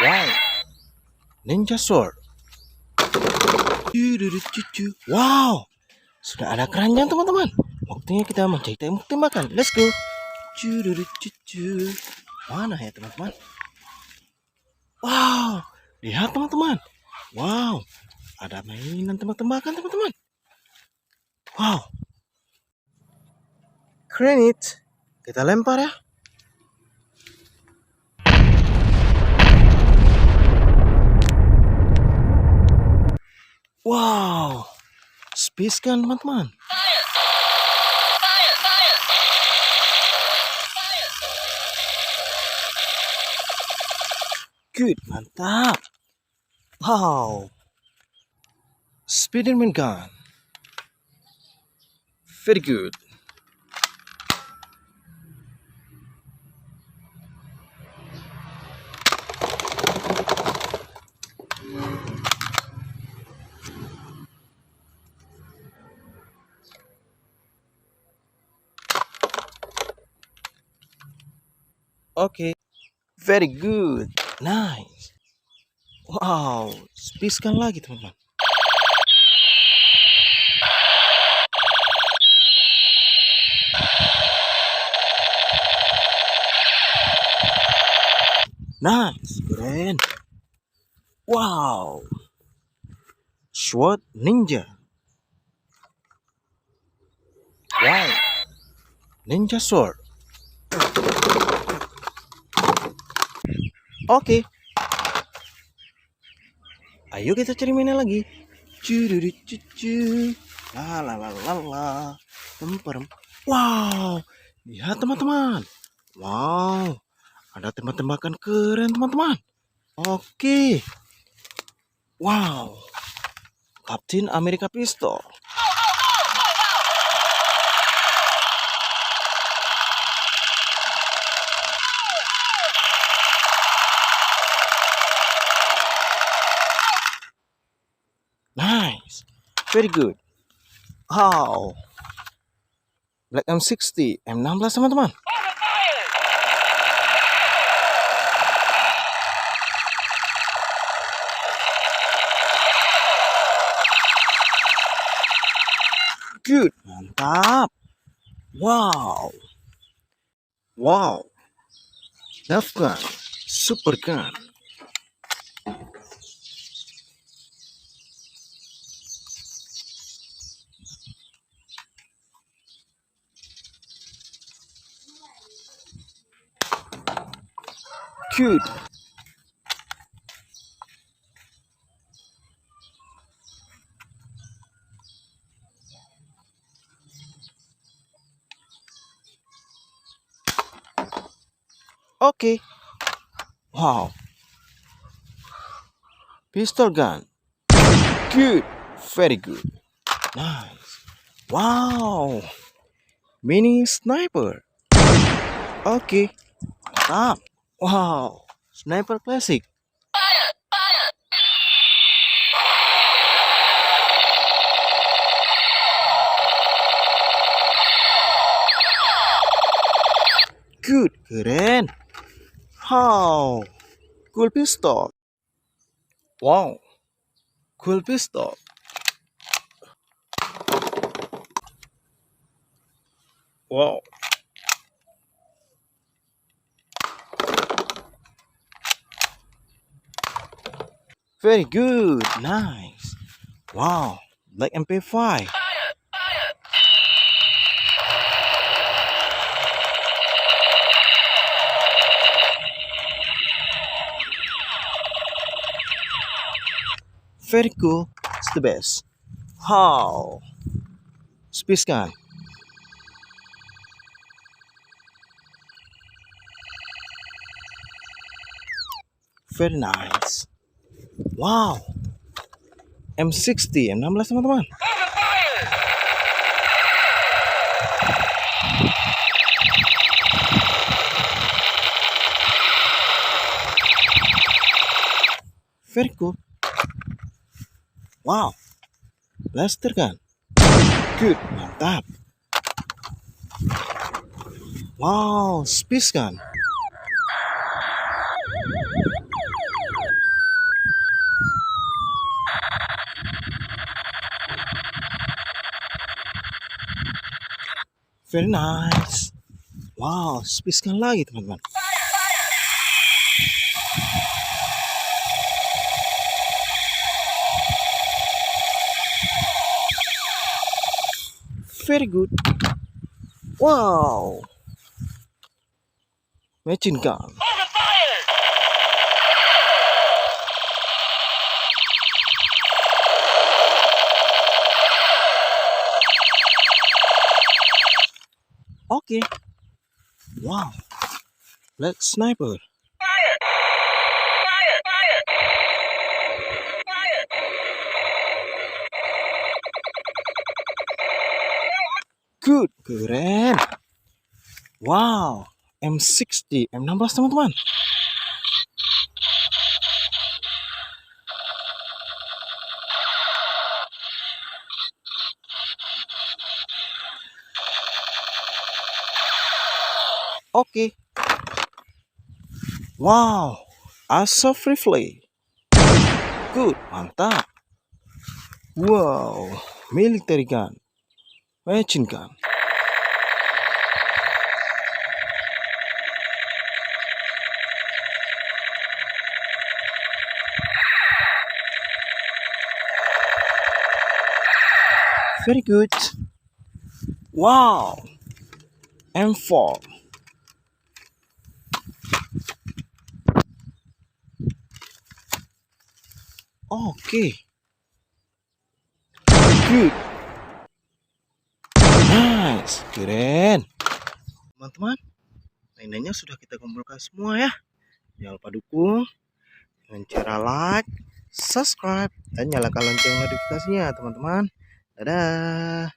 Wow, ninja sword. Wow, sudah ada keranjang teman-teman. Waktunya kita mencari tembok tembakan. Let's go. Mana ya teman-teman? Wow, lihat teman-teman. Wow, ada mainan tembak-tembakan teman-teman. Wow, granat. Kita lempar ya. Wow, space gun teman-teman. Good, mantap. Wow, Spiderman gun. Very good. Okay, very good. Nice. Wow, space gun lagi teman-teman. Nice, keren. Wow, SWAT ninja. Wow, ninja sword. Oke, ayo kita cari mainan lagi. Cucu, la la la la la, temperem. Wow, lihat teman-teman. Wow, ada tembak-tembakan keren teman-teman. Oke, wow, Captain America pistol. Nice, very good. Wow, Black M60, M16 teman-teman. Good, mantap. Wow, wow, Nerf gun, super gun. Good. Okay. Wow. Pistol gun. Good. Very good. Nice. Wow. Mini sniper. Okay. Mantap. Wow. Sniper classic. Good. Keren. Wow. Cool pistol. Wow. Cool pistol. Wow. Very good. Nice. Wow. Black MP5. Very cool. It's the best. Wow. Space gun. Very nice. Wow. M60, M16 teman-teman. Very cool. Wow. Blaster gun. Good, mantap. Wow, space gun. Very nice. Wow, speedkan lagi teman-teman. Very good. Wow. Machine gun. Okay. Wow. Black sniper. Good. Keren. Wow. M60, M16 teman-teman. Oke. Wow. Assault rifle. Good. Mantap. Wow. Military gun. Machine gun. Very good. Wow. M4. Oke. Good. Nice. Keren. Teman-teman, mainannya sudah kita kumpulkan semua ya. Jangan lupa dukung dengan cara like, subscribe, dan nyalakan lonceng notifikasinya teman-teman. Dadah.